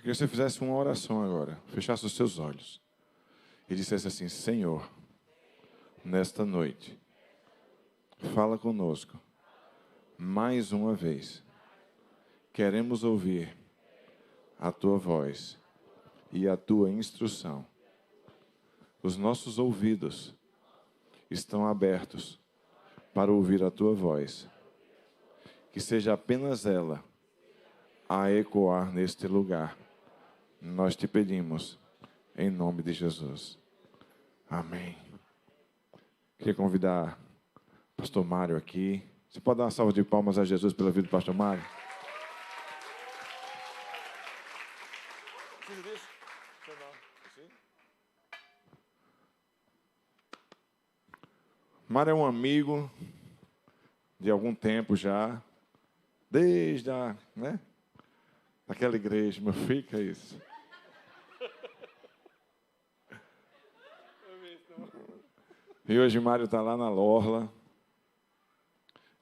queria que você fizesse uma oração agora. Fechasse os seus olhos. E dissesse assim: Senhor, nesta noite, fala conosco. Mais uma vez. Queremos ouvir a tua voz e a tua instrução. Os nossos ouvidos estão abertos para ouvir a tua voz. Que seja apenas ela a ecoar neste lugar. Nós te pedimos, em nome de Jesus. Amém. Queria convidar o pastor Mário aqui. Você pode dar uma salva de palmas a Jesus pela vida do pastor Mário? Mário é um amigo de algum tempo já, desde aquela igreja, meu filho, que é isso? E hoje Mário está lá na Lorla.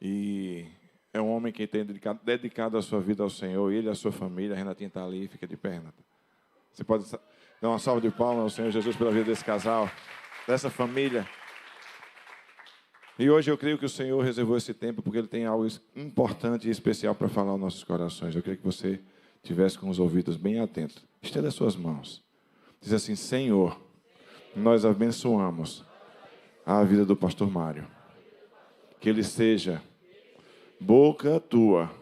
E é um homem que tem dedicado a sua vida ao Senhor. Ele e a sua família. A Renatinha está ali, fica de pé, Renata. Você pode dar uma salva de palmas ao Senhor Jesus pela vida desse casal, dessa família. E hoje eu creio que o Senhor reservou esse tempo porque Ele tem algo importante e especial para falar aos nossos corações. Eu queria que você tivesse com os ouvidos bem atentos. Estenda as suas mãos. Diz assim: Senhor, nós abençoamos a vida do pastor Mário. Que ele seja boca tua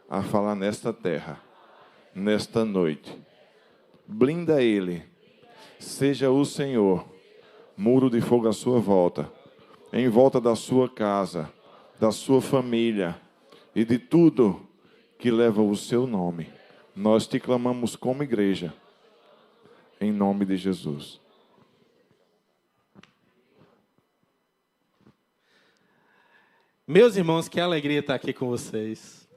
a falar nesta terra, nesta noite. Blinda ele. Seja o Senhor muro de fogo à sua volta, em volta da sua casa, da sua família e de tudo que leva o seu nome. Nós te clamamos como igreja, em nome de Jesus. Meus irmãos, que alegria estar aqui com vocês.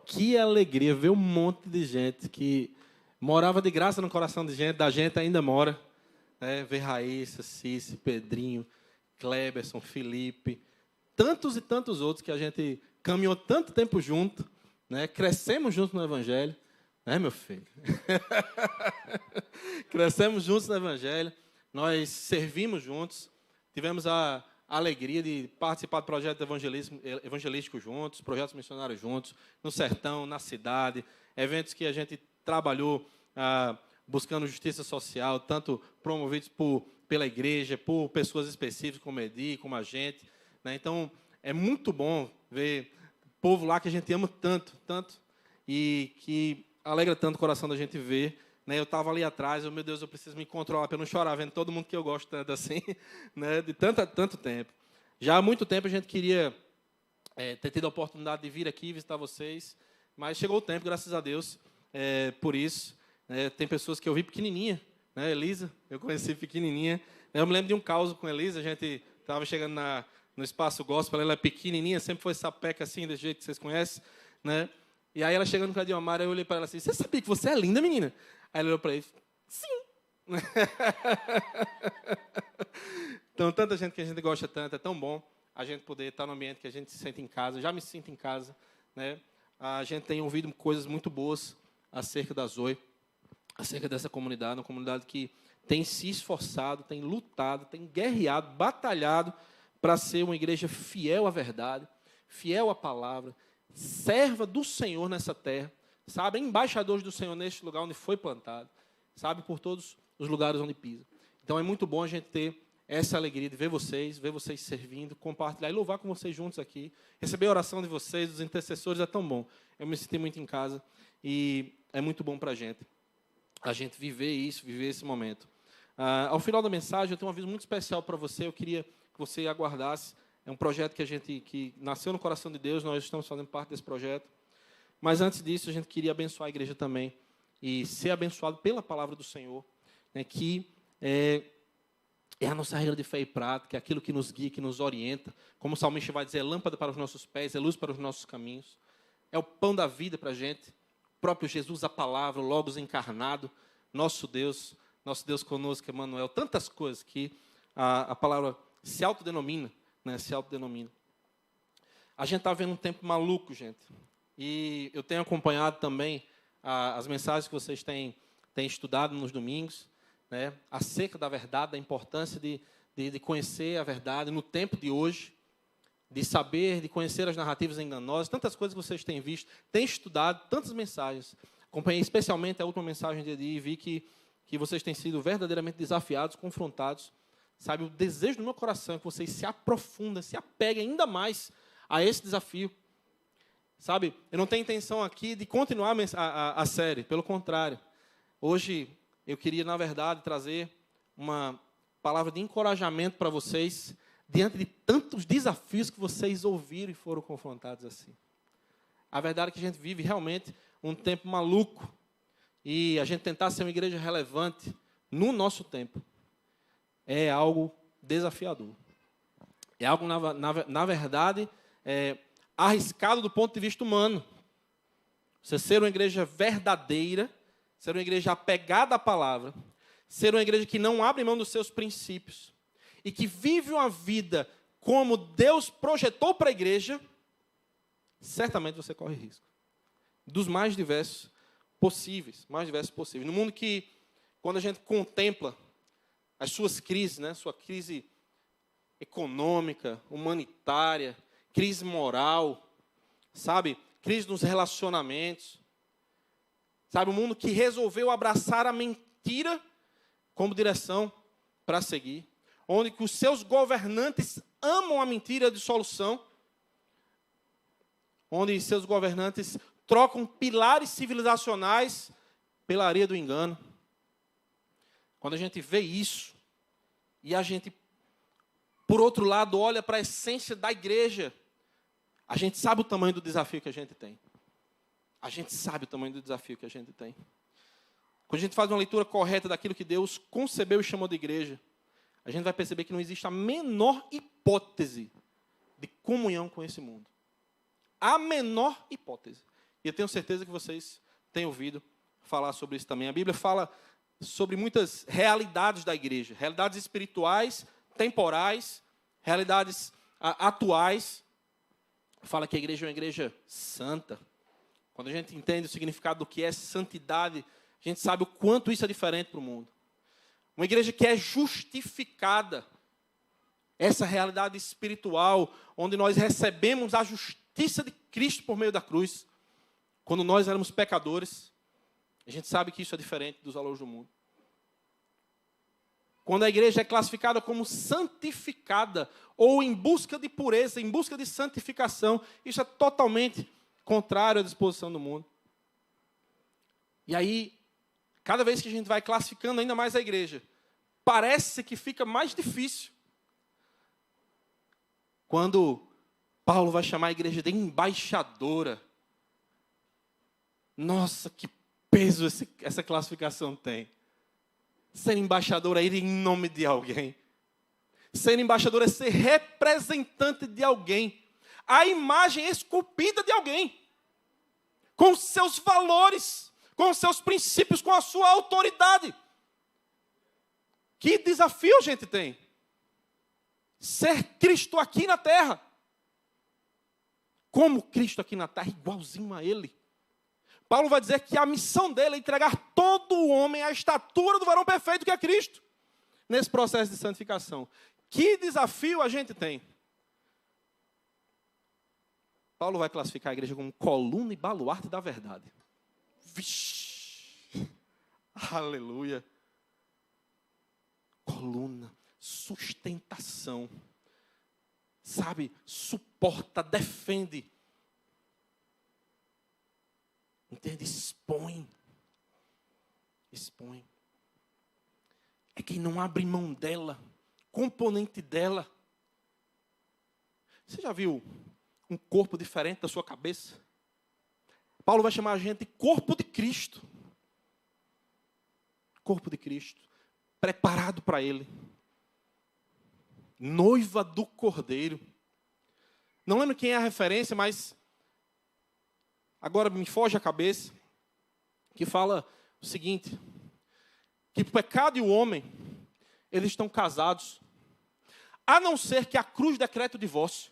Que alegria ver um monte de gente que morava de graça no coração da gente ainda mora. Né? Ver Raíssa, Cici, Pedrinho, Kleberson, Felipe, tantos e tantos outros que a gente caminhou tanto tempo junto, né? Crescemos juntos no Evangelho, né, meu filho? Crescemos juntos no Evangelho, nós servimos juntos, tivemos a alegria de participar do projeto evangelístico juntos, projetos missionários juntos, no sertão, na cidade, eventos que a gente trabalhou buscando justiça social, tanto promovidos pela igreja, por pessoas específicas, como Edi, como a gente. Né? Então, é muito bom ver o povo lá que a gente ama tanto, e que alegra tanto o coração da gente ver. Né? Eu estava ali atrás, meu Deus, eu preciso me controlar para não chorar vendo todo mundo que eu gosto tanto assim, né? De tanto tempo. Já há muito tempo a gente queria ter tido a oportunidade de vir aqui visitar vocês, mas chegou o tempo, graças a Deus, por isso. Tem pessoas que eu vi pequenininha, né? Elisa, eu conheci pequenininha. Eu me lembro de um caos com a Elisa, a gente estava chegando no espaço gospel, ela é pequenininha, sempre foi sapeca assim, desse jeito que vocês conhecem, né? E aí ela chegando com a Diomara, eu olhei para ela assim: você sabia que você é linda, menina? Aí ela olhou para ele: sim. Então, tanta gente que a gente gosta tanto, é tão bom a gente poder estar no ambiente que a gente se sente em casa. Eu já me sinto em casa, né? A gente tem ouvido coisas muito boas acerca da Zoe, acerca dessa comunidade, uma comunidade que tem se esforçado, tem lutado, tem guerreado, batalhado para ser uma igreja fiel à verdade, fiel à palavra, serva do Senhor nessa terra, sabe, embaixadores do Senhor neste lugar onde foi plantado, sabe, por todos os lugares onde pisa. Então é muito bom a gente ter essa alegria de ver vocês servindo, compartilhar e louvar com vocês juntos aqui, receber a oração de vocês, dos intercessores, é tão bom. Eu me senti muito em casa e é muito bom para a gente viver isso, viver esse momento. Ao final da mensagem, eu tenho um aviso muito especial para você, eu queria que você aguardasse. É um projeto que nasceu no coração de Deus, nós estamos fazendo parte desse projeto. Mas antes disso, a gente queria abençoar a igreja também e ser abençoado pela palavra do Senhor, né, que é a nossa regra de fé e prática, é aquilo que nos guia, que nos orienta. Como o salmista vai dizer, é lâmpada para os nossos pés, é luz para os nossos caminhos. É o pão da vida para a gente. O próprio Jesus, a palavra, o Logos encarnado, nosso Deus conosco, Emmanuel. Tantas coisas que a palavra se autodenomina, né, se autodenomina. A gente está vendo um tempo maluco, gente. E eu tenho acompanhado também as mensagens que vocês têm estudado nos domingos, né, acerca da verdade, da importância de conhecer a verdade no tempo de hoje, de saber, de conhecer as narrativas enganosas, tantas coisas que vocês têm visto, têm estudado, tantas mensagens. Acompanhei especialmente a última mensagem de Edi e vi que vocês têm sido verdadeiramente desafiados, confrontados. Sabe, o desejo do meu coração é que vocês se aprofundem, se apeguem ainda mais a esse desafio. Sabe, eu não tenho intenção aqui de continuar a série, pelo contrário. Hoje eu queria, na verdade, trazer uma palavra de encorajamento para vocês, diante de tantos desafios que vocês ouviram e foram confrontados assim. A verdade é que a gente vive realmente um tempo maluco, e a gente tentar ser uma igreja relevante no nosso tempo é algo desafiador. É algo, na verdade, arriscado do ponto de vista humano. Você ser uma igreja verdadeira, ser uma igreja apegada à palavra, ser uma igreja que não abre mão dos seus princípios e que vive uma vida como Deus projetou para a igreja, certamente você corre risco. Dos mais diversos possíveis. No mundo que, quando a gente contempla as suas crises, né, sua crise econômica, humanitária, crise moral, sabe, crise nos relacionamentos, sabe, um mundo que resolveu abraçar a mentira como direção para seguir, onde que os seus governantes amam a mentira de solução, onde seus governantes trocam pilares civilizacionais pela areia do engano. Quando a gente vê isso, e a gente, por outro lado, olha para a essência da igreja, a gente sabe o tamanho do desafio que a gente tem. Quando a gente faz uma leitura correta daquilo que Deus concebeu e chamou de igreja, a gente vai perceber que não existe a menor hipótese de comunhão com esse mundo. A menor hipótese. E eu tenho certeza que vocês têm ouvido falar sobre isso também. A Bíblia fala sobre muitas realidades da igreja. Realidades espirituais, temporais, realidades atuais. Fala que a igreja é uma igreja santa. Quando a gente entende o significado do que é santidade, a gente sabe o quanto isso é diferente para o mundo. Uma igreja que é justificada. Essa realidade espiritual, onde nós recebemos a justiça de Cristo por meio da cruz. Quando nós éramos pecadores, a gente sabe que isso é diferente dos valores do mundo. Quando a igreja é classificada como santificada, ou em busca de pureza, em busca de santificação, isso é totalmente contrário à disposição do mundo. E aí, cada vez que a gente vai classificando ainda mais a igreja, parece que fica mais difícil. Quando Paulo vai chamar a igreja de embaixadora. Nossa, que peso essa classificação tem. Ser embaixador é ir em nome de alguém. Ser embaixador é ser representante de alguém. A imagem esculpida de alguém. Com os seus valores, com os seus princípios, com a sua autoridade. Que desafio a gente tem. Ser Cristo aqui na terra. Como Cristo aqui na terra, igualzinho a Ele. Paulo vai dizer que a missão dele é entregar todo o homem à estatura do varão perfeito que é Cristo. Nesse processo de santificação. Que desafio a gente tem. Paulo vai classificar a igreja como coluna e baluarte da verdade. Vixe! Aleluia! Coluna, sustentação. Sabe, suporta, defende. Entende? Expõe. É quem não abre mão dela, componente dela. Você já viu um corpo diferente da sua cabeça? Paulo vai chamar a gente de corpo de Cristo. Corpo de Cristo. Preparado para Ele. Noiva do Cordeiro. Não lembro quem é a referência, mas agora me foge a cabeça, que fala o seguinte, que o pecado e o homem, eles estão casados, a não ser que a cruz decrete o divórcio.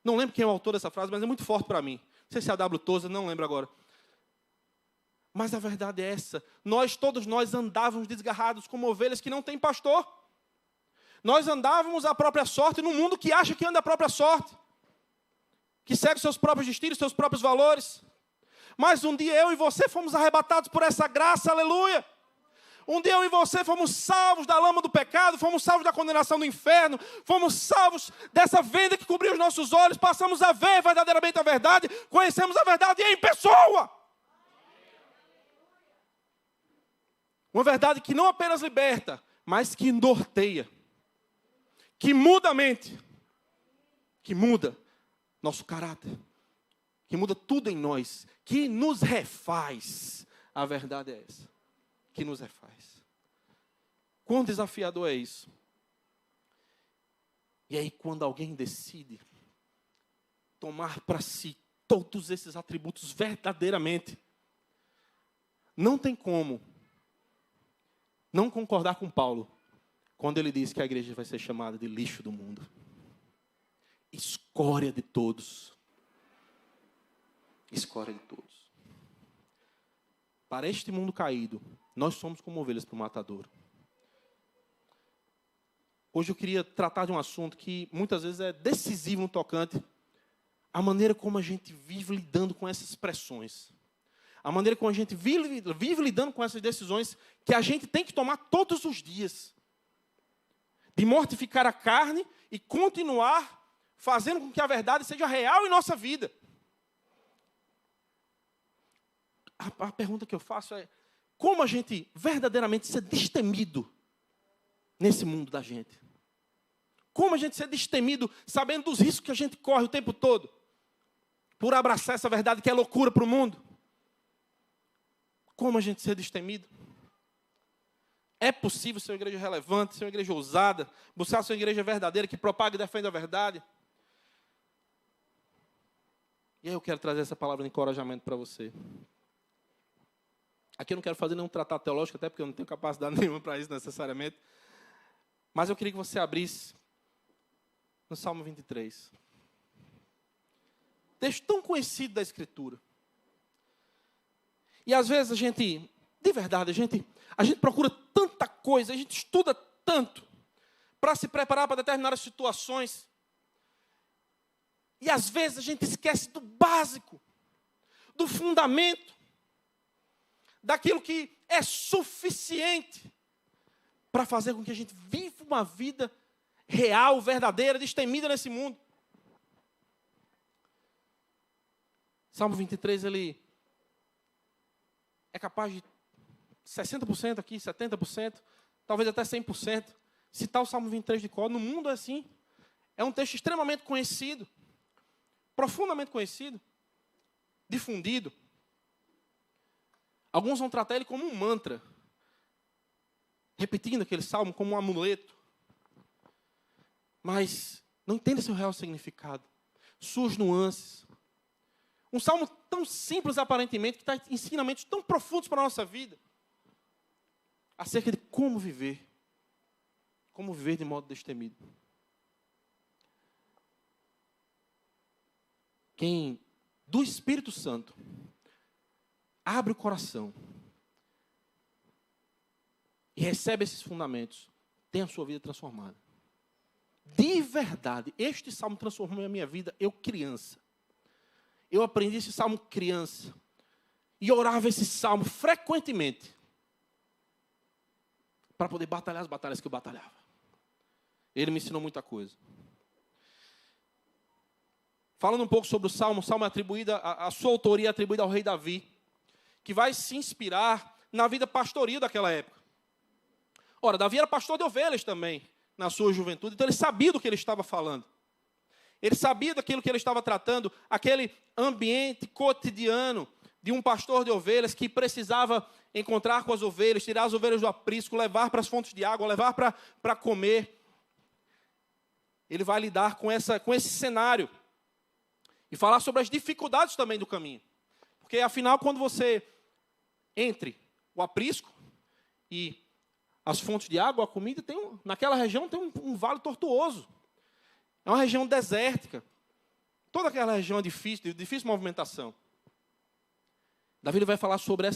Não lembro quem é o autor dessa frase, mas é muito forte para mim. Não sei se é a W. Tozer, não lembro agora. Mas a verdade é essa. Todos nós andávamos desgarrados como ovelhas que não têm pastor. Nós andávamos à própria sorte num mundo que acha que anda à própria sorte. Que segue seus próprios destinos, seus próprios valores. Mas um dia eu e você fomos arrebatados por essa graça, aleluia. Um dia eu e você fomos salvos da lama do pecado, fomos salvos da condenação do inferno, fomos salvos dessa venda que cobriu os nossos olhos, passamos a ver verdadeiramente a verdade, conhecemos a verdade em pessoa. Uma verdade que não apenas liberta, mas que norteia, que muda a mente, que muda nosso caráter, que muda tudo em nós, que nos refaz. A verdade é essa, que nos refaz. Quão desafiador é isso? E aí, quando alguém decide tomar para si todos esses atributos verdadeiramente, não tem como não concordar com Paulo, quando ele diz que a igreja vai ser chamada de lixo do mundo. Escória de todos. Escória de todos. Para este mundo caído, nós somos como ovelhas para o matadouro. Hoje eu queria tratar de um assunto que muitas vezes é decisivo no tocante à maneira como a gente vive lidando com essas pressões. A maneira como a gente vive lidando com essas decisões que a gente tem que tomar todos os dias. De mortificar a carne e continuar fazendo com que a verdade seja real em nossa vida. A pergunta que eu faço é: como a gente verdadeiramente ser destemido nesse mundo da gente? Como a gente ser destemido sabendo dos riscos que a gente corre o tempo todo por abraçar essa verdade que é loucura para o mundo? Como a gente ser destemido? É possível ser uma igreja relevante, ser uma igreja ousada, buscar ser uma igreja verdadeira, que propaga e defende a verdade? E aí eu quero trazer essa palavra de encorajamento para você. Aqui eu não quero fazer nenhum tratado teológico, até porque eu não tenho capacidade nenhuma para isso necessariamente. Mas eu queria que você abrisse no Salmo 23. Texto tão conhecido da Escritura. E às vezes a gente, de verdade, a gente procura tanta coisa, a gente estuda tanto para se preparar para determinadas situações. E às vezes a gente esquece do básico, do fundamento, daquilo que é suficiente para fazer com que a gente viva uma vida real, verdadeira, destemida nesse mundo. Salmo 23, ele é capaz de 60% aqui, 70%, talvez até 100%, citar o Salmo 23 de cor. No mundo é assim. É um texto extremamente conhecido, profundamente conhecido, difundido. Alguns vão tratar ele como um mantra, repetindo aquele salmo como um amuleto. Mas não entende seu real significado, suas nuances. Um salmo tão simples aparentemente, que traz ensinamentos tão profundos para a nossa vida, acerca de como viver de modo destemido. Quem do Espírito Santo abre o coração e recebe esses fundamentos, tem a sua vida transformada. De verdade, este salmo transformou a minha vida, eu criança. Eu aprendi esse salmo criança. E orava esse salmo frequentemente. Para poder batalhar as batalhas que eu batalhava. Ele me ensinou muita coisa. Falando um pouco sobre o salmo é atribuída, a sua autoria é atribuída ao rei Davi, que vai se inspirar na vida pastoril daquela época. Ora, Davi era pastor de ovelhas também, na sua juventude, então ele sabia do que ele estava falando. Ele sabia daquilo que ele estava tratando, aquele ambiente cotidiano de um pastor de ovelhas que precisava encontrar com as ovelhas, tirar as ovelhas do aprisco, levar para as fontes de água, levar para comer. Ele vai lidar com esse cenário e falar sobre as dificuldades também do caminho. Porque, afinal, quando você entre o aprisco e as fontes de água, a comida, naquela região tem um vale tortuoso. É uma região desértica. Toda aquela região é difícil, de difícil movimentação. Davi ele vai falar sobre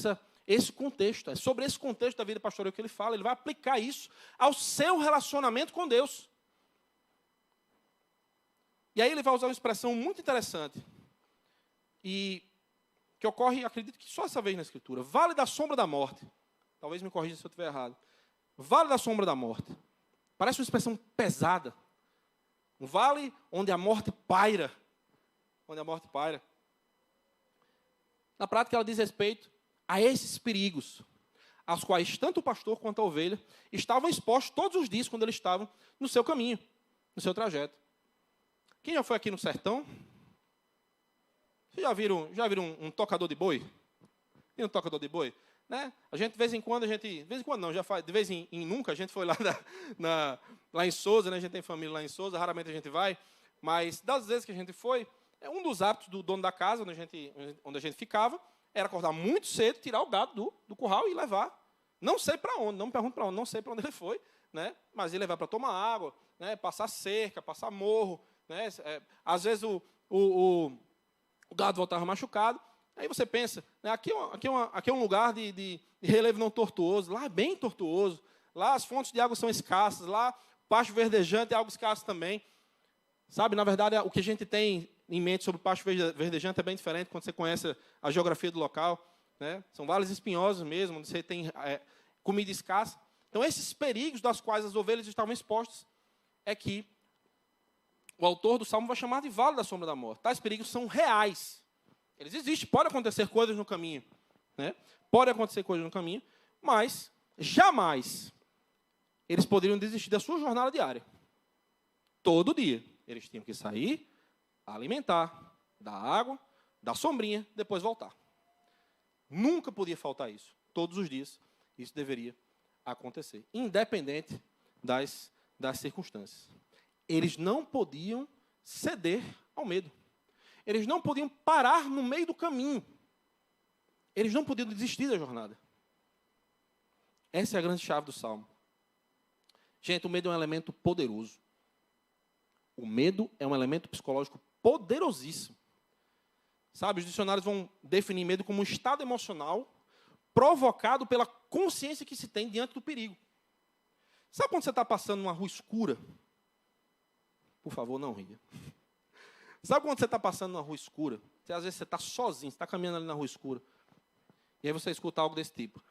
esse contexto. É sobre esse contexto da vida pastoral que ele fala. Ele vai aplicar isso ao seu relacionamento com Deus. E aí ele vai usar uma expressão muito interessante. E que ocorre, acredito que só essa vez na Escritura. Vale da sombra da morte. Talvez me corrija se eu estiver errado. Vale da sombra da morte. Parece uma expressão pesada. Um vale onde a morte paira. Onde a morte paira. Na prática, ela diz respeito a esses perigos, aos quais tanto o pastor quanto a ovelha estavam expostos todos os dias quando eles estavam no seu caminho, no seu trajeto. Quem já foi aqui no sertão? Vocês já viram um tocador de boi? Tem um tocador de boi? Né? A gente, de vez em quando não, já faz, de vez em nunca, a gente foi lá, lá em Sousa, né? A gente tem família lá em Sousa, raramente a gente vai, mas das vezes que a gente foi, um dos hábitos do dono da casa, onde a gente ficava, era acordar muito cedo, tirar o gado do curral e levar. Não sei para onde, não me pergunto para onde, não sei para onde ele foi, né? Mas ele levar para tomar água, né? Passar cerca, passar morro, né? Às vezes o gado voltava machucado. Aí você pensa, né? Aqui é um lugar de relevo não tortuoso, lá é bem tortuoso, lá as fontes de água são escassas, lá pasto verdejante é algo escasso também. Sabe, na verdade, o que a gente tem em mente sobre o pasto verdejante é bem diferente quando você conhece a geografia do local, né? São vales espinhosos mesmo, onde você tem comida escassa. Então, esses perigos das quais as ovelhas estavam expostas é que o autor do Salmo vai chamar de vale da sombra da morte. Tais perigos são reais. Eles existem, pode acontecer coisas no caminho, né? Pode acontecer coisas no caminho, mas jamais eles poderiam desistir da sua jornada diária. Todo dia eles tinham que sair, alimentar, dar água, dar sombrinha, depois voltar. Nunca podia faltar isso. Todos os dias isso deveria acontecer, independente das circunstâncias. Eles não podiam ceder ao medo. Eles não podiam parar no meio do caminho. Eles não podiam desistir da jornada. Essa é a grande chave do Salmo. Gente, o medo é um elemento poderoso. O medo é um elemento psicológico poderosíssimo. Sabe, os dicionários vão definir medo como um estado emocional provocado pela consciência que se tem diante do perigo. Sabe quando você está passando numa rua escura? Por favor, não ria. Sabe quando você está passando numa rua escura? Às vezes você está sozinho, você está caminhando ali na rua escura. E aí você escuta algo desse tipo.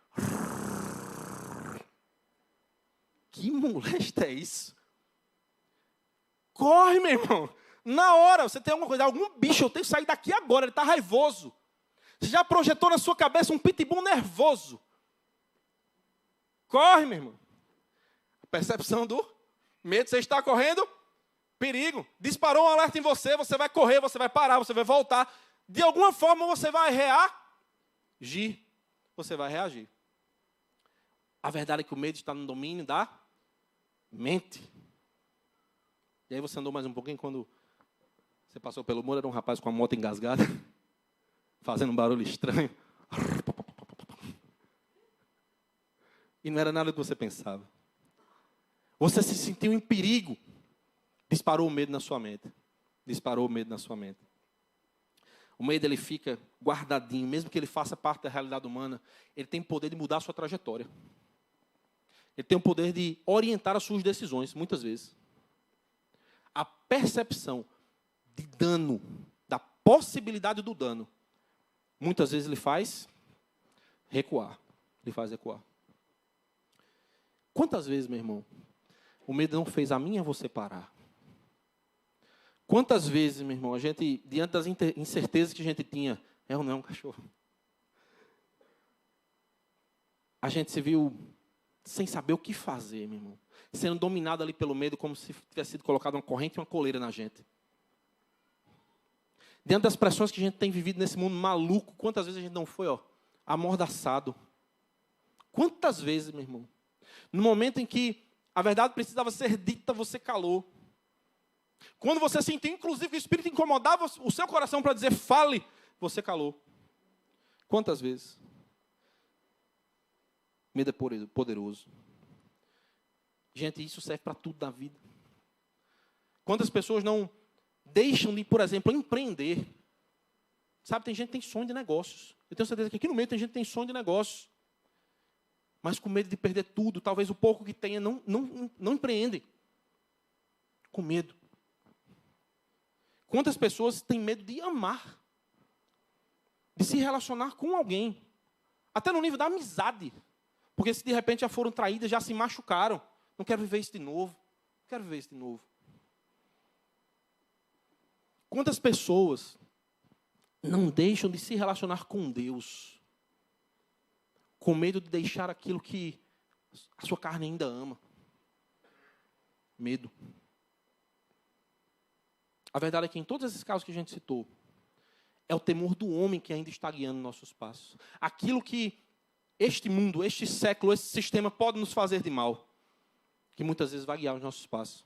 Que molesta é isso? Corre, meu irmão. Na hora, você tem alguma coisa, algum bicho, eu tenho que sair daqui agora, ele está raivoso. Você já projetou na sua cabeça um pitbull nervoso. Corre, meu irmão. A percepção do medo, você está correndo, perigo. Disparou um alerta em você, você vai correr, você vai parar, você vai voltar. De alguma forma você vai reagir. Você vai reagir. A verdade é que o medo está no domínio da mente. E aí você andou mais um pouquinho quando você passou pelo muro, era um rapaz com a moto engasgada, fazendo um barulho estranho. E não era nada do que você pensava. Você se sentiu em perigo. Disparou o medo na sua mente. Disparou o medo na sua mente. O medo, ele fica guardadinho, mesmo que ele faça parte da realidade humana, ele tem o poder de mudar a sua trajetória. Ele tem o poder de orientar as suas decisões, muitas vezes. A percepção de dano, da possibilidade do dano, muitas vezes ele faz recuar. Ele faz recuar. Quantas vezes, meu irmão, o medo não fez a mim e a você parar? Quantas vezes, meu irmão, a gente, diante das incertezas que a gente tinha, é ou não é um cachorro? A gente se viu sem saber o que fazer, meu irmão. Sendo dominado ali pelo medo, como se tivesse sido colocado uma corrente e uma coleira na gente. Diante das pressões que a gente tem vivido nesse mundo maluco, quantas vezes a gente não foi, amordaçado? Quantas vezes, meu irmão? No momento em que a verdade precisava ser dita, você calou. Quando você sentiu, inclusive, que o Espírito incomodava o seu coração para dizer, fale, você calou. Quantas vezes? Medo é poderoso. Gente, isso serve para tudo na vida. Quantas pessoas não deixam de, por exemplo, empreender? Sabe, tem gente que tem sonho de negócios. Eu tenho certeza que aqui no meio tem gente que tem sonho de negócio, mas com medo de perder tudo. Talvez o pouco que tenha não empreende. Com medo. Quantas pessoas têm medo de amar? De se relacionar com alguém. Até no nível da amizade. Porque se de repente já foram traídas, já se machucaram. Não quero viver isso de novo. Não quero viver isso de novo. Quantas pessoas não deixam de se relacionar com Deus, com medo de deixar aquilo que a sua carne ainda ama? Medo. A verdade é que em todos esses casos que a gente citou, é o temor do homem que ainda está guiando nossos passos. Aquilo que este mundo, este século, esse sistema pode nos fazer de mal, que muitas vezes vai guiar os nossos passos.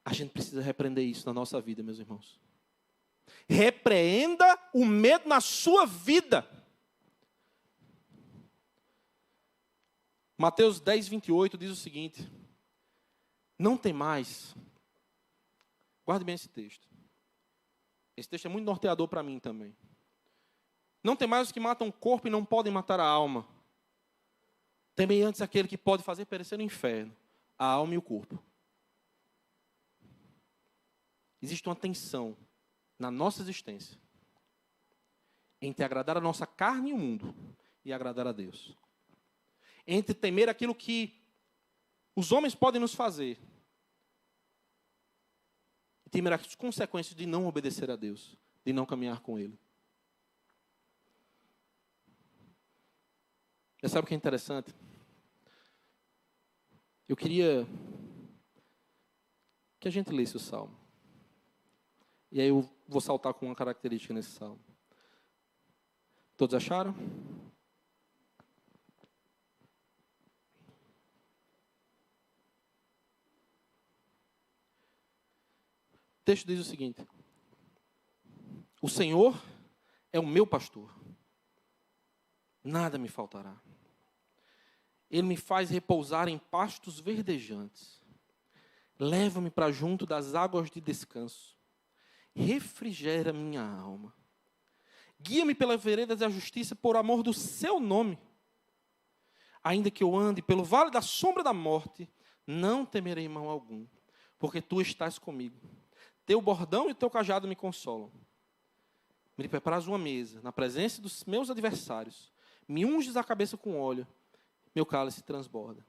A gente precisa repreender isso na nossa vida, meus irmãos. Repreenda o medo na sua vida. Mateus 10, 28 diz o seguinte: não temais. Guarde bem esse texto. Esse texto é muito norteador para mim também. Não temais os que matam o corpo e não podem matar a alma. Temei antes aquele que pode fazer perecer no inferno a alma e o corpo. Existe uma tensão na nossa existência entre agradar a nossa carne e o mundo e agradar a Deus. Entre temer aquilo que os homens podem nos fazer e temer as consequências de não obedecer a Deus, de não caminhar com Ele. Você sabe o que é interessante? Eu queria que a gente lesse o Salmo. E aí eu vou saltar com uma característica nesse Salmo. Todos acharam? O texto diz o seguinte: o Senhor é o meu pastor, nada me faltará. Ele me faz repousar em pastos verdejantes, leva-me para junto das águas de descanso, refrigera minha alma, guia-me pelas veredas da justiça por amor do seu nome. Ainda que eu ande pelo vale da sombra da morte, não temerei mal algum, porque tu estás comigo. Teu bordão e teu cajado me consolam. Me preparas uma mesa na presença dos meus adversários. Me unges a cabeça com óleo. Meu cálice transborda.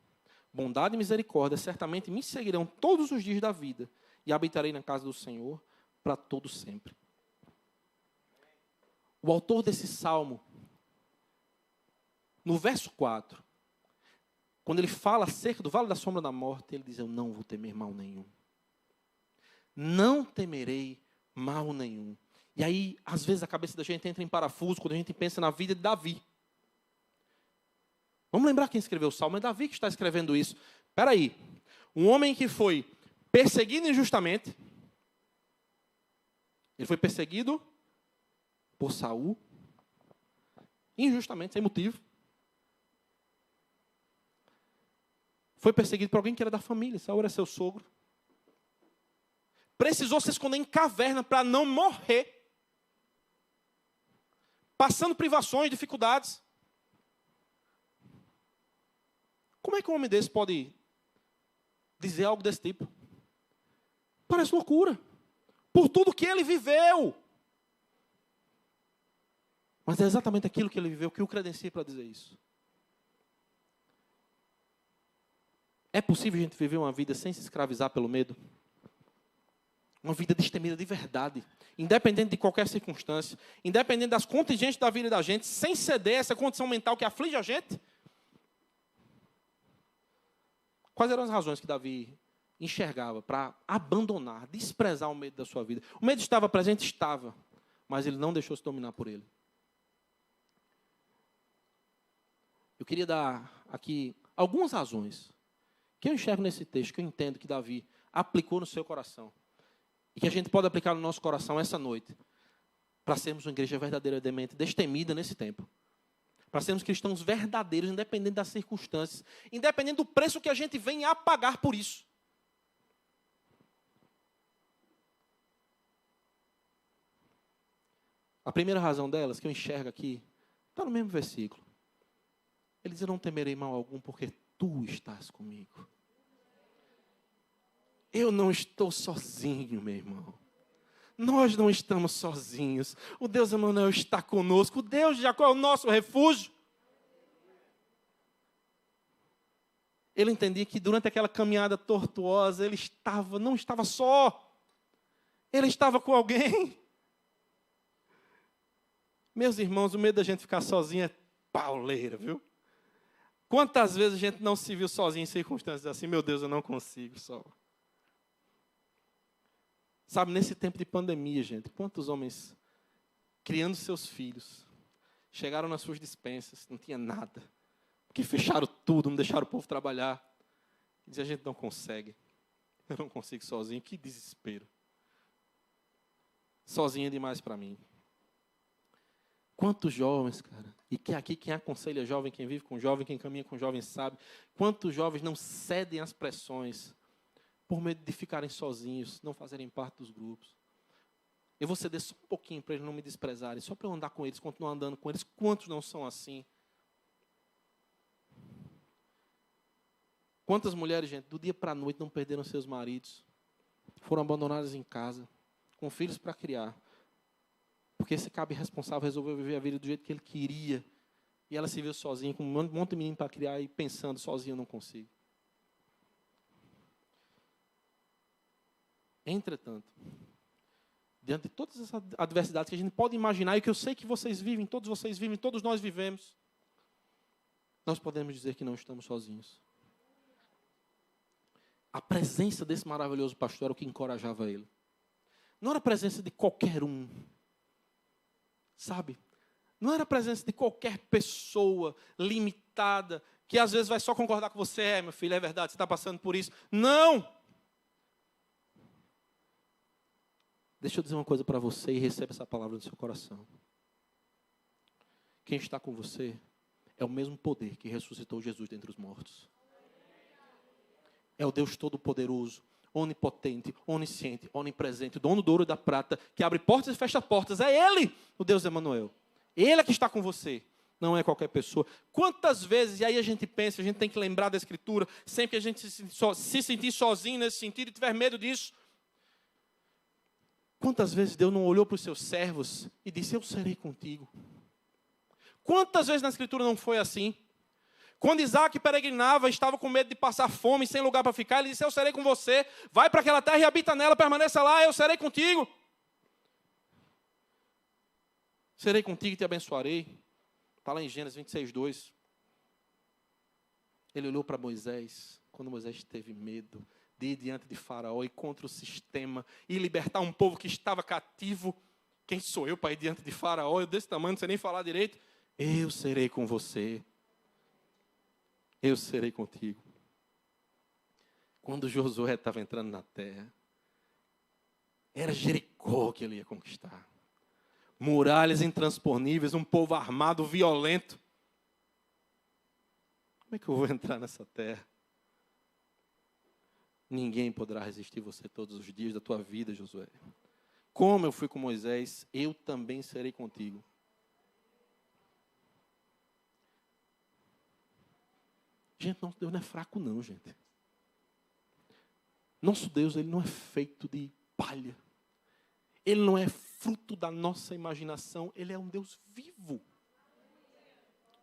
Bondade e misericórdia certamente me seguirão todos os dias da vida. E habitarei na casa do Senhor para todo sempre. O autor desse salmo, no verso 4, quando ele fala acerca do vale da sombra da morte, ele diz: eu não vou temer mal nenhum. Não temerei mal nenhum. E aí, às vezes, a cabeça da gente entra em parafuso quando a gente pensa na vida de Davi. Vamos lembrar quem escreveu o Salmo? É Davi que está escrevendo isso. Espera aí. Um homem que foi perseguido injustamente. Ele foi perseguido por Saul. Injustamente, sem motivo. Foi perseguido por alguém que era da família. Saul era seu sogro. Precisou se esconder em caverna para não morrer. Passando privações, dificuldades. Como é que um homem desse pode dizer algo desse tipo? Parece loucura. Por tudo que ele viveu. Mas é exatamente aquilo que ele viveu que o credencia para dizer isso. É possível a gente viver uma vida sem se escravizar pelo medo? Uma vida destemida de verdade, independente de qualquer circunstância, independente das contingentes da vida da gente, sem ceder a essa condição mental que aflige a gente. Quais eram as razões que Davi enxergava para abandonar, desprezar o medo da sua vida? O medo estava presente? Estava, mas ele não deixou se dominar por ele. Eu queria dar aqui algumas razões que eu enxergo nesse texto, que eu entendo que Davi aplicou no seu coração. E que a gente pode aplicar no nosso coração essa noite, para sermos uma igreja verdadeiramente destemida nesse tempo. Para sermos cristãos verdadeiros, independente das circunstâncias, independente do preço que a gente venha a pagar por isso. A primeira razão delas, que eu enxergo aqui, está no mesmo versículo. Ele diz, eu não temerei mal algum, porque tu estás comigo. Eu não estou sozinho, meu irmão. Nós não estamos sozinhos. O Deus Emanuel está conosco. O Deus de Jacó é o nosso refúgio. Ele entendia que durante aquela caminhada tortuosa, ele não estava só. Ele estava com alguém. Meus irmãos, o medo da gente ficar sozinho é pauleira, viu? Quantas vezes a gente não se viu sozinho em circunstâncias assim, meu Deus, eu não consigo só. Sabe, nesse tempo de pandemia, gente, quantos homens criando seus filhos, chegaram nas suas despensas, não tinha nada, porque fecharam tudo, não deixaram o povo trabalhar. E diz, a gente não consegue, eu não consigo sozinho, que desespero. Sozinho é demais para mim. Quantos jovens, cara, e que aqui quem aconselha jovem, quem vive com jovem, quem caminha com jovem sabe, quantos jovens não cedem às pressões, por medo de ficarem sozinhos, não fazerem parte dos grupos. Eu vou ceder só um pouquinho para eles não me desprezarem, só para eu andar com eles, continuar andando com eles. Quantos não são assim? Quantas mulheres, gente, do dia para a noite não perderam seus maridos, foram abandonadas em casa, com filhos para criar, porque esse cabo responsável resolveu viver a vida do jeito que ele queria, e ela se viu sozinha, com um monte de menino para criar, e pensando, sozinha eu não consigo. Entretanto, diante de todas essas adversidades que a gente pode imaginar, e que eu sei que vocês vivem, todos nós vivemos, nós podemos dizer que não estamos sozinhos. A presença desse maravilhoso pastor era o que encorajava ele. Não era a presença de qualquer um, sabe? Não era a presença de qualquer pessoa limitada, que às vezes vai só concordar com você, meu filho, é verdade, você está passando por isso. Não! Deixa eu dizer uma coisa para você e receba essa palavra no seu coração. Quem está com você é o mesmo poder que ressuscitou Jesus dentre os mortos. É o Deus Todo-Poderoso, onipotente, onisciente, onipresente, dono do ouro e da prata, que abre portas e fecha portas. É Ele, o Deus Emanuel. Ele é que está com você, não é qualquer pessoa. Quantas vezes, e aí a gente pensa, a gente tem que lembrar da Escritura, sempre que a gente se sentir sozinho nesse sentido e tiver medo disso, quantas vezes Deus não olhou para os seus servos e disse, eu serei contigo? Quantas vezes na Escritura não foi assim? Quando Isaac peregrinava, estava com medo de passar fome, sem lugar para ficar, ele disse, eu serei com você, vai para aquela terra e habita nela, permaneça lá, eu serei contigo. Serei contigo e te abençoarei. Está lá em Gênesis 26:2. Ele olhou para Moisés, quando Moisés teve medo de ir diante de Faraó e contra o sistema, e libertar um povo que estava cativo. Quem sou eu para ir diante de Faraó? Eu desse tamanho, não sei nem falar direito. Eu serei com você. Eu serei contigo. Quando Josué estava entrando na terra, era Jericó que ele ia conquistar. Muralhas intransponíveis, um povo armado, violento. Como é que eu vou entrar nessa terra? Ninguém poderá resistir você todos os dias da tua vida, Josué. Como eu fui com Moisés, eu também serei contigo. Gente, nosso Deus não é fraco não, gente. Nosso Deus, Ele não é feito de palha. Ele não é fruto da nossa imaginação. Ele é um Deus vivo.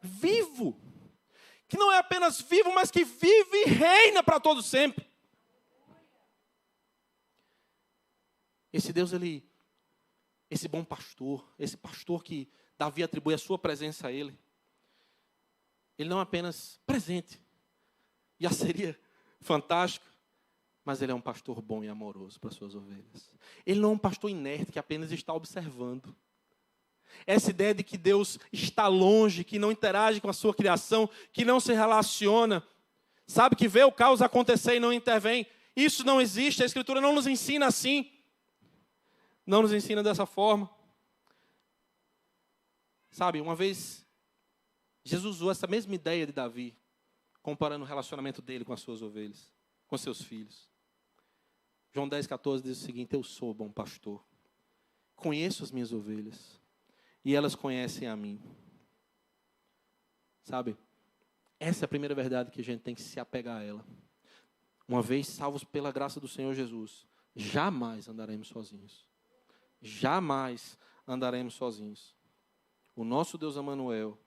Vivo. Que não é apenas vivo, mas que vive e reina para todo sempre. Esse Deus, esse bom pastor, esse pastor que Davi atribui a sua presença a ele, ele não é apenas presente, já seria fantástico, mas ele é um pastor bom e amoroso para as suas ovelhas. Ele não é um pastor inerte que apenas está observando. Essa ideia de que Deus está longe, que não interage com a sua criação, que não se relaciona, sabe, que vê o caos acontecer e não intervém, isso não existe, a Escritura não nos ensina assim. Não nos ensina dessa forma. Sabe, uma vez, Jesus usou essa mesma ideia de Davi, comparando o relacionamento dele com as suas ovelhas, com seus filhos. João 10,14 diz o seguinte, eu sou o bom pastor, conheço as minhas ovelhas, e elas conhecem a mim. Sabe? Essa é a primeira verdade que a gente tem que se apegar a ela. Uma vez salvos pela graça do Senhor Jesus, jamais andaremos sozinhos. Jamais andaremos sozinhos. O nosso Deus Emanuel,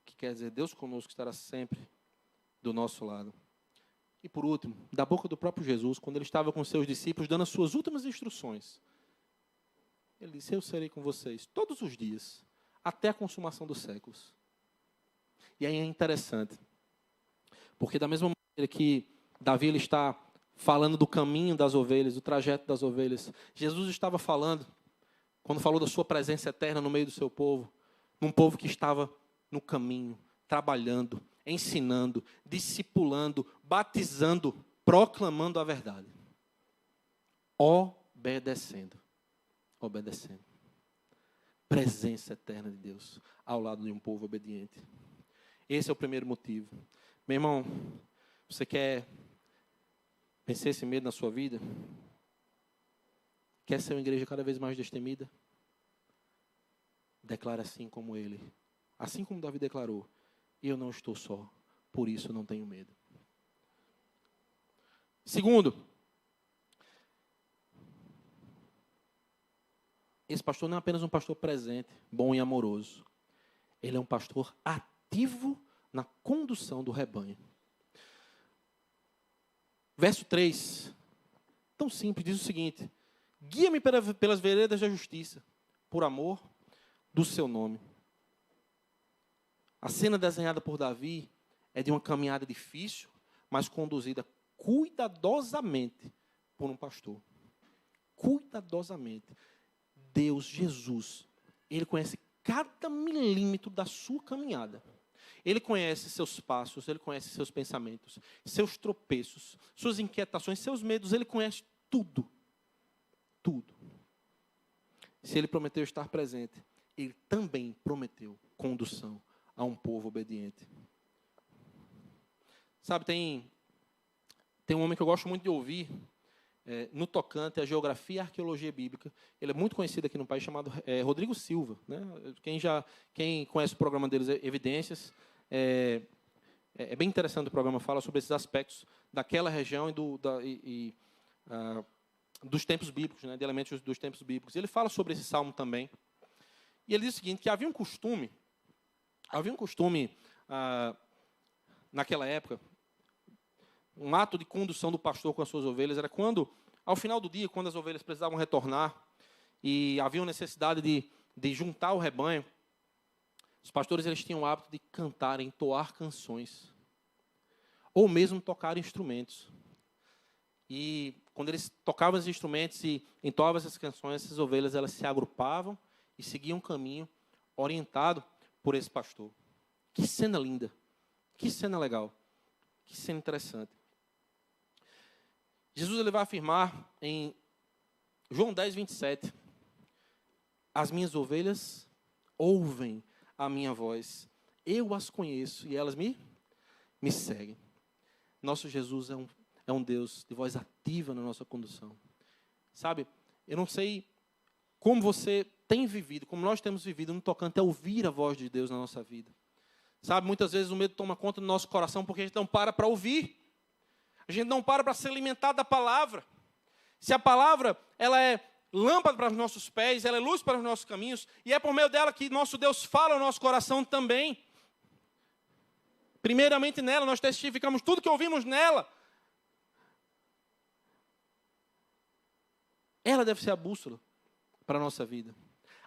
que quer dizer Deus conosco, estará sempre do nosso lado. E por último, da boca do próprio Jesus, quando ele estava com seus discípulos, dando as suas últimas instruções, ele disse: eu serei com vocês todos os dias, até a consumação dos séculos. E aí é interessante, porque da mesma maneira que Davi ele está falando do caminho das ovelhas, do trajeto das ovelhas, Jesus estava falando, quando falou da sua presença eterna no meio do seu povo, num povo que estava no caminho, trabalhando, ensinando, discipulando, batizando, proclamando a verdade. Obedecendo. Obedecendo. Presença eterna de Deus ao lado de um povo obediente. Esse é o primeiro motivo. Meu irmão, você quer vencer esse medo na sua vida? Quer ser uma igreja cada vez mais destemida? Declara assim como ele. Assim como Davi declarou: eu não estou só, por isso não tenho medo. Segundo, esse pastor não é apenas um pastor presente, bom e amoroso. Ele é um pastor ativo na condução do rebanho. Verso 3, tão simples, diz o seguinte: guia-me pelas veredas da justiça, por amor do seu nome. A cena desenhada por Davi é de uma caminhada difícil, mas conduzida cuidadosamente por um pastor. Cuidadosamente. Deus, Jesus, Ele conhece cada milímetro da sua caminhada. Ele conhece seus passos, Ele conhece seus pensamentos, seus tropeços, suas inquietações, seus medos. Ele conhece tudo. Tudo. Se Ele prometeu estar presente, Ele também prometeu condução a um povo obediente. Sabe, tem um homem que eu gosto muito de ouvir, no tocante à geografia e arqueologia bíblica. Ele é muito conhecido aqui no país, chamado Rodrigo Silva. Né? Quem conhece o programa deles, Evidências, é bem interessante o programa, fala sobre esses aspectos daquela região e dos tempos bíblicos, né? De elementos dos tempos bíblicos. Ele fala sobre esse salmo também. E ele diz o seguinte, que havia um costume naquela época, um ato de condução do pastor com as suas ovelhas, era quando, ao final do dia, quando as ovelhas precisavam retornar e havia necessidade de juntar o rebanho, os pastores eles tinham o hábito de cantar, entoar canções, ou mesmo tocar instrumentos. E quando eles tocavam os instrumentos e entoavam essas canções, essas ovelhas elas se agrupavam e seguiam um caminho orientado por esse pastor. Que cena linda, que cena legal, que cena interessante. Jesus ele vai afirmar em João 10, 27, as minhas ovelhas ouvem a minha voz, eu as conheço e elas me seguem. Nosso Jesus é um Deus de voz ativa na nossa condução. Sabe, eu não sei como você tem vivido, como nós temos vivido no tocante a ouvir a voz de Deus na nossa vida. Sabe, muitas vezes o medo toma conta do nosso coração porque a gente não para ouvir. A gente não para se alimentar da palavra. Se a palavra ela é lâmpada para os nossos pés, ela é luz para os nossos caminhos, e é por meio dela que nosso Deus fala ao nosso coração também. Primeiramente nela, nós testificamos tudo que ouvimos nela. Ela deve ser a bússola para a nossa vida.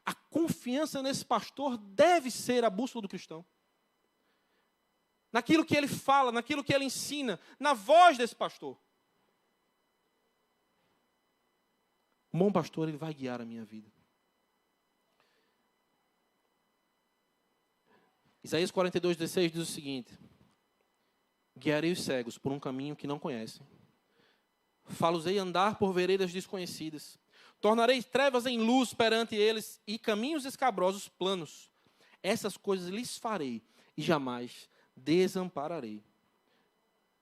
A confiança nesse pastor deve ser a bússola do cristão. Naquilo que ele fala, naquilo que ele ensina, na voz desse pastor. Um bom pastor, ele vai guiar a minha vida. Isaías 42, 16 diz o seguinte: guiarei os cegos por um caminho que não conhecem. Fá-los-ei andar por veredas desconhecidas. Tornarei trevas em luz perante eles e caminhos escabrosos planos. Essas coisas lhes farei e jamais desampararei.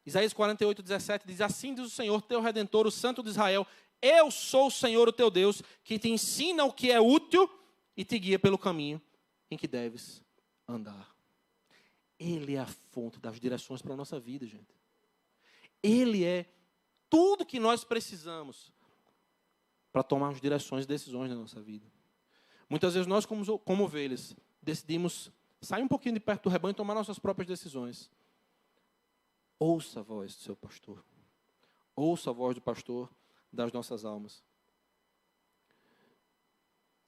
Isaías 48, 17 diz: assim diz o Senhor, teu Redentor, o Santo de Israel: eu sou o Senhor, o teu Deus, que te ensina o que é útil e te guia pelo caminho em que deves andar. Ele é a fonte das direções para a nossa vida, gente. Ele é tudo que nós precisamos para tomarmos direções e decisões na nossa vida. Muitas vezes nós, como ovelhas, decidimos sair um pouquinho de perto do rebanho e tomar nossas próprias decisões. Ouça a voz do seu pastor. Ouça a voz do pastor das nossas almas.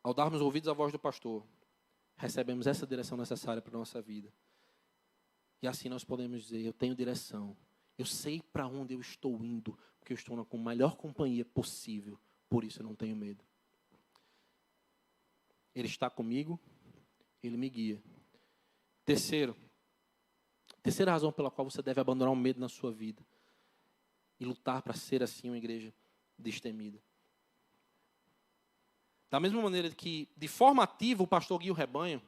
Ao darmos ouvidos à voz do pastor, recebemos essa direção necessária para a nossa vida. E assim nós podemos dizer, eu tenho direção. Eu sei para onde eu estou indo, porque eu estou na melhor companhia possível. Por isso eu não tenho medo. Ele está comigo, ele me guia. Terceira razão pela qual você deve abandonar o medo na sua vida e lutar para ser assim uma igreja destemida. Da mesma maneira que, de forma ativa, o pastor guia o rebanho,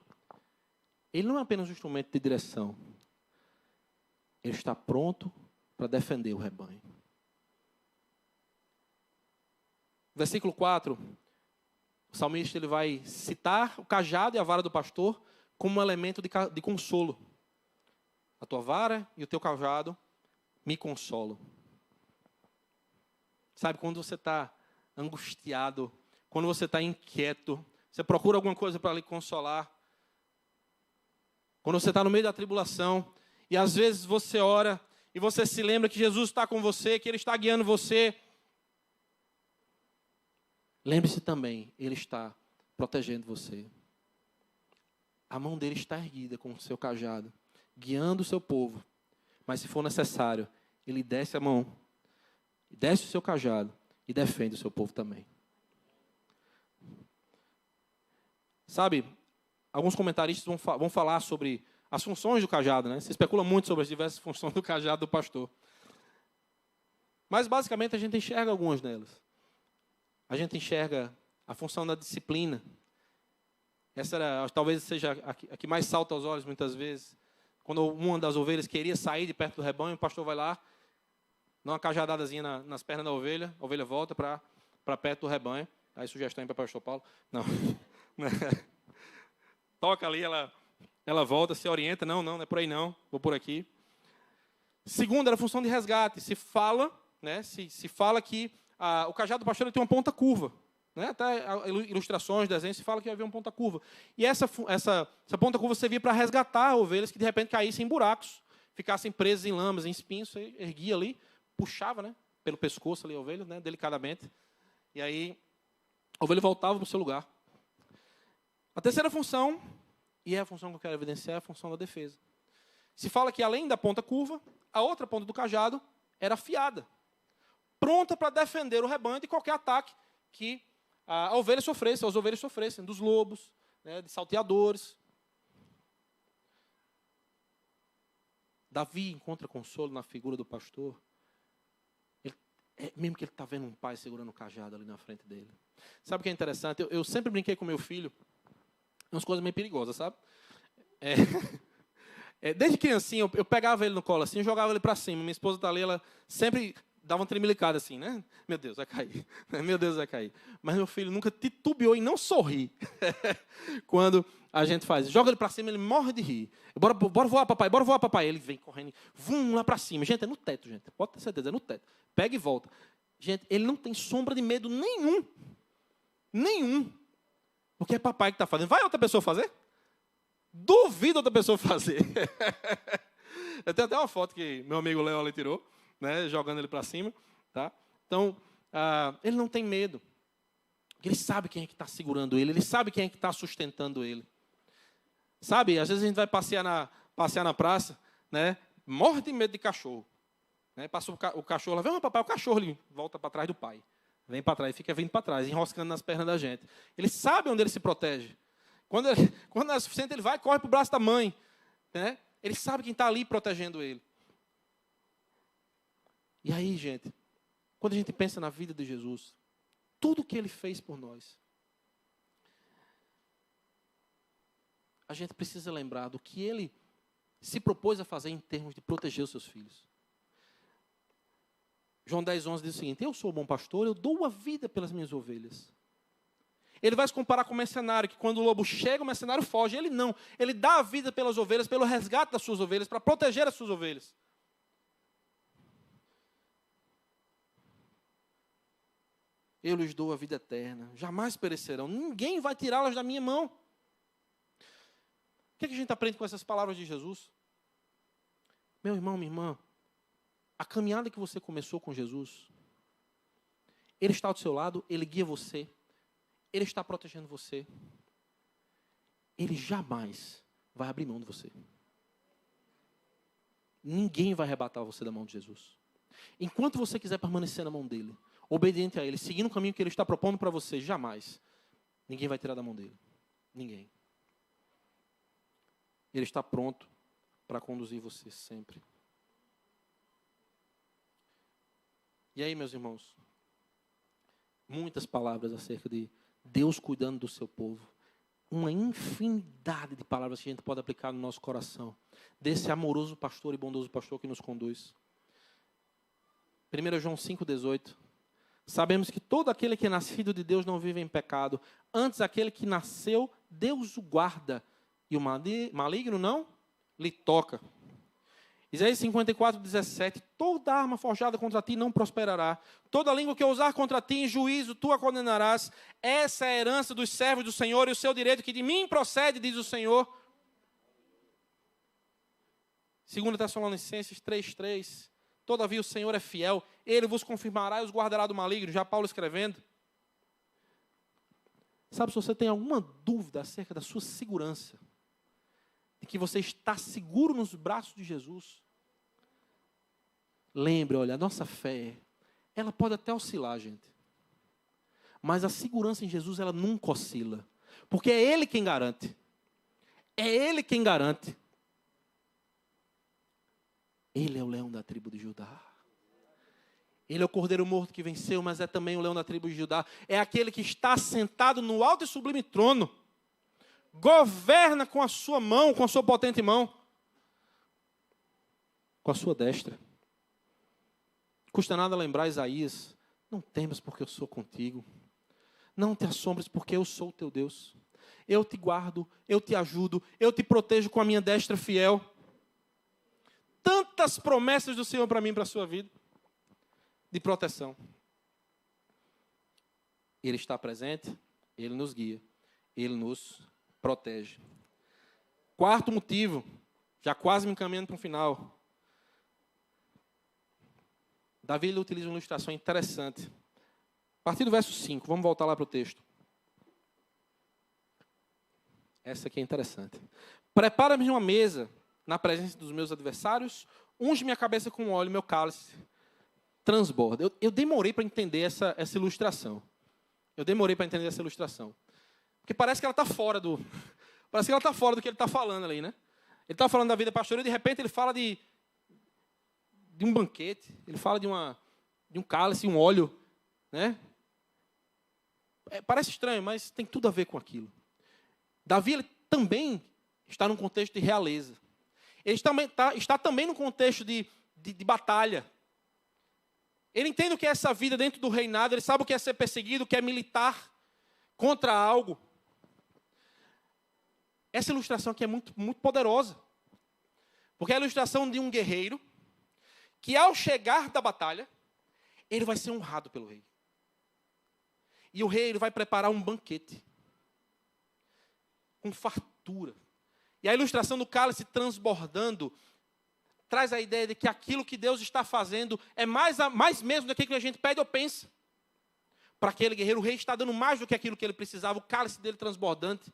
ele não é apenas um instrumento de direção. Ele está pronto para defender o rebanho. Versículo 4, o salmista ele vai citar o cajado e a vara do pastor como um elemento de consolo. A tua vara e o teu cajado me consolam. Sabe, quando você está angustiado, quando você está inquieto, você procura alguma coisa para lhe consolar. Quando você está no meio da tribulação, e às vezes você ora, e você se lembra que Jesus está com você, que Ele está guiando você. Lembre-se também, Ele está protegendo você. A mão dele está erguida com o seu cajado, guiando o seu povo. Mas se for necessário, Ele desce a mão, desce o seu cajado e defende o seu povo também. Sabe, alguns comentaristas vão falar sobre as funções do cajado, né? Se especula muito sobre as diversas funções do cajado do pastor. Mas, basicamente, a gente enxerga algumas delas. A gente enxerga a função da disciplina. Essa talvez seja a que mais salta aos olhos muitas vezes. Quando uma das ovelhas queria sair de perto do rebanho, o pastor vai lá, dá uma cajadadazinha nas pernas da ovelha, a ovelha volta para perto do rebanho. Aí, sugestão aí para o pastor Paulo. Não. Toca ali, ela volta, se orienta. Não é por aí não, vou por aqui. Segunda, era a função de resgate. Se fala, né, se fala que o cajado do pastor ele tem uma ponta curva. Né? Até ilustrações, desenhos, se fala que havia uma ponta curva. E essa ponta curva servia para resgatar ovelhas que de repente caíssem em buracos, ficassem presas em lamas, em espinhos. Você erguia ali, puxava, né, pelo pescoço ali a ovelha, né, delicadamente. E aí a ovelha voltava para o seu lugar. A terceira função, e é a função que eu quero evidenciar, é a função da defesa. Se fala que além da ponta curva, a outra ponta do cajado era afiada, pronta para defender o rebanho de qualquer ataque que a ovelha sofresse, as ovelhas sofressem, dos lobos, né, de salteadores. Davi encontra consolo na figura do pastor. Mesmo que ele está vendo um pai segurando o cajado ali na frente dele. Sabe o que é interessante? Eu sempre brinquei com meu filho, umas coisas meio perigosas, sabe? Desde criancinha, eu pegava ele no colo assim, jogava ele para cima. Minha esposa está ali, ela sempre dava uma tremilicada assim, né? Meu Deus, vai cair. Meu Deus, vai cair. Mas meu filho nunca titubeou e não sorri quando a gente faz. Joga ele para cima, ele morre de rir. Bora voar, papai, bora voar, papai. Ele vem correndo, vum, lá para cima. Gente, é no teto, gente. Pode ter certeza, é no teto. Pega e volta. Gente, ele não tem sombra de medo nenhum. Nenhum. Porque é papai que está fazendo. Vai outra pessoa fazer? Duvido outra pessoa fazer. Eu tenho até uma foto que meu amigo Léo ali tirou, né, jogando ele para cima. Tá? Então, ele não tem medo. Ele sabe quem é que está segurando ele. Ele sabe quem é que está sustentando ele. Sabe, às vezes a gente vai passear na praça, né, morre de medo de cachorro. Né, passa o cachorro lá, vem, papai, o cachorro ali volta para trás do pai. Vem para trás, fica vindo para trás, enroscando nas pernas da gente. Ele sabe onde ele se protege. Quando não é suficiente, ele vai e corre para o braço da mãe. Né? Ele sabe quem está ali protegendo ele. E aí, gente, quando a gente pensa na vida de Jesus, tudo que ele fez por nós, a gente precisa lembrar do que ele se propôs a fazer em termos de proteger os seus filhos. João 10:11 diz o seguinte: eu sou o bom pastor, eu dou a vida pelas minhas ovelhas. Ele vai se comparar com o mercenário, que quando o lobo chega, o mercenário foge. Ele não. Ele dá a vida pelas ovelhas, pelo resgate das suas ovelhas, para proteger as suas ovelhas. Eu lhes dou a vida eterna, jamais perecerão. Ninguém vai tirá-las da minha mão. O que a gente aprende com essas palavras de Jesus? Meu irmão, minha irmã, a caminhada que você começou com Jesus, Ele está ao seu lado, Ele guia você, Ele está protegendo você. Ele jamais vai abrir mão de você. Ninguém vai arrebatar você da mão de Jesus. Enquanto você quiser permanecer na mão dEle, obediente a Ele, seguindo o caminho que Ele está propondo para você, jamais, ninguém vai tirar da mão dEle. Ninguém. Ele está pronto para conduzir você sempre. E aí, meus irmãos, muitas palavras acerca de Deus cuidando do seu povo. Uma infinidade de palavras que a gente pode aplicar no nosso coração. Desse amoroso pastor e bondoso pastor que nos conduz. 1 João 5,18. Sabemos que todo aquele que é nascido de Deus não vive em pecado. Antes, aquele que nasceu, Deus o guarda. E o maligno não lhe toca. Isaías 54:17. Toda arma forjada contra ti não prosperará. Toda língua que ousar contra ti em juízo, tu a condenarás. Essa é a herança dos servos do Senhor e o seu direito que de mim procede, diz o Senhor. 2 Tessalonicenses 3:3. Todavia o Senhor é fiel, Ele vos confirmará e os guardará do maligno. Já Paulo escrevendo. Sabe, se você tem alguma dúvida acerca da sua segurança, de que você está seguro nos braços de Jesus, lembre, olha, a nossa fé, ela pode até oscilar, gente. Mas a segurança em Jesus, ela nunca oscila. Porque é Ele quem garante. É Ele quem garante. Ele é o leão da tribo de Judá. Ele é o cordeiro morto que venceu, mas é também o leão da tribo de Judá. É aquele que está sentado no alto e sublime trono. Governa com a sua mão, com a sua potente mão. Com a sua destra. Custa nada lembrar Isaías. Não temas porque eu sou contigo. Não te assombres porque eu sou o teu Deus. Eu te guardo, eu te ajudo, eu te protejo com a minha destra fiel. Tantas promessas do Senhor para mim e para a sua vida. De proteção. Ele está presente, Ele nos guia, Ele nos protege. Quarto motivo, já quase me encaminhando para o final. Davi ele utiliza uma ilustração interessante. A partir do verso 5, vamos voltar lá para o texto. Essa aqui é interessante. Prepara-me uma mesa na presença dos meus adversários, unge minha cabeça com óleo, meu cálice transborda. Eu demorei para entender essa ilustração. Eu demorei para entender essa ilustração. Porque parece que ela está fora do... Parece que ela está fora do que ele está falando ali, né? Ele está falando da vida pastoral e de repente ele fala de um banquete. Ele fala de um cálice, um óleo, né? Parece estranho, mas tem tudo a ver com aquilo. Davi ele também está num contexto de realeza. Ele está também num contexto de batalha. Ele entende o que é essa vida dentro do reinado, ele sabe o que é ser perseguido, o que é militar contra algo. Essa ilustração aqui é muito, muito poderosa. Porque é a ilustração de um guerreiro que ao chegar da batalha, ele vai ser honrado pelo rei. E o rei ele vai preparar um banquete com fartura. E a ilustração do cálice transbordando traz a ideia de que aquilo que Deus está fazendo é mais mesmo do que a gente pede ou pensa. Para aquele guerreiro, o rei está dando mais do que aquilo que ele precisava, o cálice dele transbordante.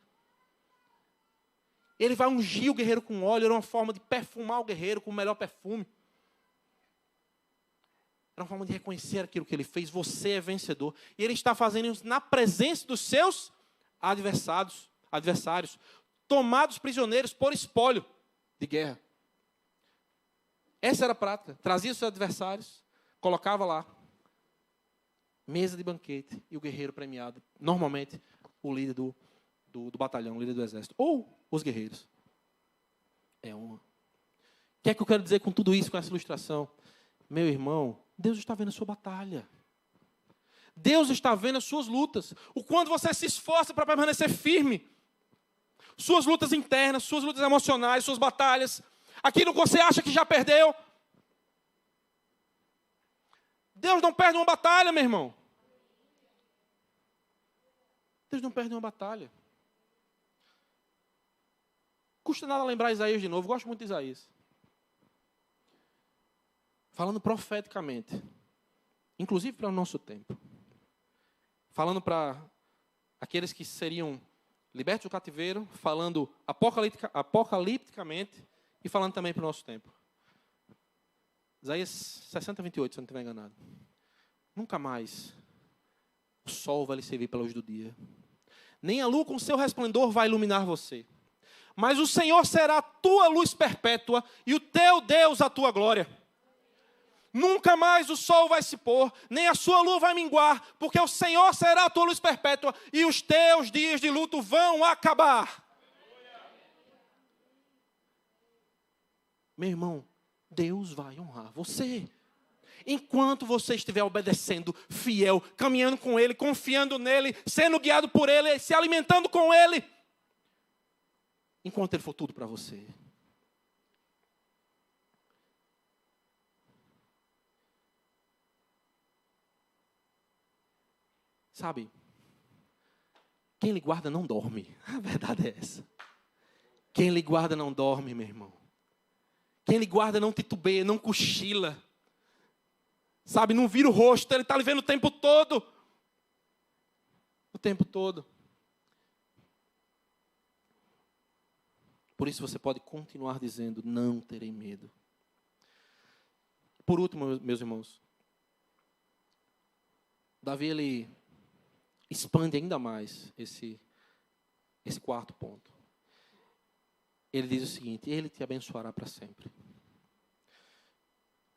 Ele vai ungir o guerreiro com óleo, era uma forma de perfumar o guerreiro com o melhor perfume. Era uma forma de reconhecer aquilo que ele fez, você é vencedor. E ele está fazendo isso na presença dos seus adversários, tomados prisioneiros por espólio de guerra. Essa era a prática. Trazia os seus adversários, colocava lá, mesa de banquete e o guerreiro premiado. Normalmente, o líder do batalhão, o líder do exército. Ou os guerreiros. É uma. O que é que eu quero dizer com tudo isso, com essa ilustração? Meu irmão, Deus está vendo a sua batalha. Deus está vendo as suas lutas. O quanto você se esforça para permanecer firme. Suas lutas internas, suas lutas emocionais, suas batalhas. Aquilo que você acha que já perdeu. Deus não perde uma batalha, meu irmão. Deus não perde uma batalha. Custa nada lembrar Isaías de novo. Gosto muito de Isaías. Falando profeticamente. Inclusive para o nosso tempo. Falando para aqueles que seriam libertos do cativeiro. Falando apocalipticamente. E falando também para o nosso tempo. Isaías 60, 28, se eu não estiver enganado. Nunca mais o sol vai lhe servir pela luz do dia. Nem a lua com seu resplendor vai iluminar você. Mas o Senhor será a tua luz perpétua e o teu Deus a tua glória. Nunca mais o sol vai se pôr, nem a sua lua vai minguar, porque o Senhor será a tua luz perpétua e os teus dias de luto vão acabar. Meu irmão, Deus vai honrar você. Enquanto você estiver obedecendo, fiel, caminhando com Ele, confiando nele, sendo guiado por Ele, se alimentando com Ele. Enquanto Ele for tudo para você. Sabe, quem lhe guarda não dorme. A verdade é essa. Quem lhe guarda não dorme, meu irmão. Quem lhe guarda não titubeia, não cochila. Sabe, não vira o rosto, ele está lhe vendo o tempo todo. O tempo todo. Por isso você pode continuar dizendo, não terei medo. Por último, meus irmãos. Davi, ele expande ainda mais esse quarto ponto. Ele diz o seguinte, ele te abençoará para sempre.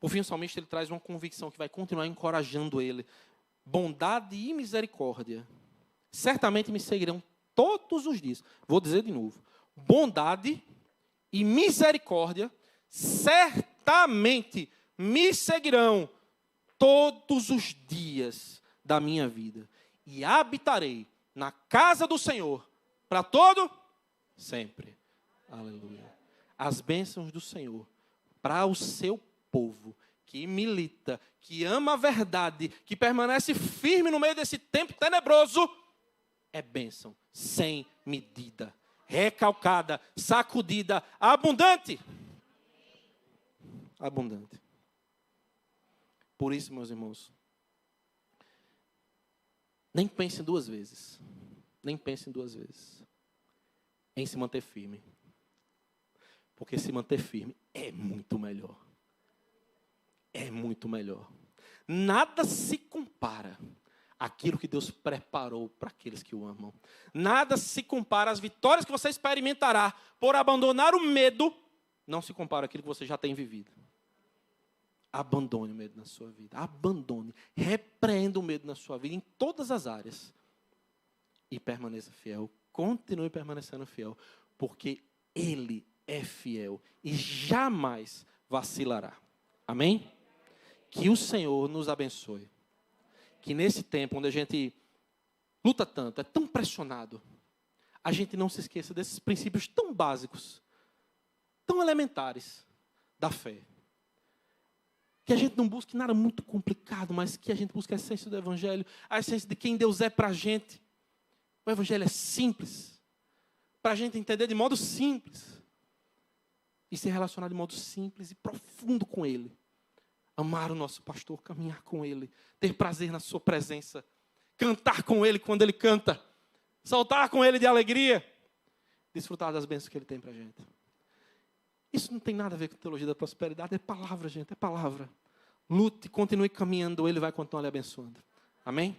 Por fim, o salmista ele traz uma convicção que vai continuar encorajando ele. Bondade e misericórdia certamente me seguirão todos os dias. Vou dizer de novo. Bondade e misericórdia certamente me seguirão todos os dias da minha vida. E habitarei na casa do Senhor para todo sempre. Aleluia. As bênçãos do Senhor para o seu povo que milita, que ama a verdade, que permanece firme no meio desse tempo tenebroso, é bênção sem medida, recalcada, sacudida, abundante. Abundante. Por isso, meus irmãos, nem pense duas vezes. Nem pense duas vezes em se manter firme. Porque se manter firme é muito melhor. É muito melhor. Nada se compara àquilo que Deus preparou para aqueles que o amam. Nada se compara às vitórias que você experimentará por abandonar o medo. Não se compara àquilo que você já tem vivido. Abandone o medo na sua vida. Abandone. Repreenda o medo na sua vida em todas as áreas. E permaneça fiel. Continue permanecendo fiel. Porque Ele é fiel e jamais vacilará. Amém? Que o Senhor nos abençoe. Que nesse tempo onde a gente luta tanto, é tão pressionado, a gente não se esqueça desses princípios tão básicos, tão elementares da fé. Que a gente não busque nada muito complicado, mas que a gente busque a essência do Evangelho, a essência de quem Deus é para a gente. O Evangelho é simples, para a gente entender de modo simples. E se relacionar de modo simples e profundo com Ele. Amar o nosso pastor, caminhar com Ele, ter prazer na sua presença, cantar com Ele quando Ele canta, saltar com Ele de alegria, desfrutar das bênçãos que Ele tem para a gente. Isso não tem nada a ver com teologia da prosperidade, é palavra, gente, é palavra. Lute, continue caminhando, Ele vai continuar lhe abençoando. Amém?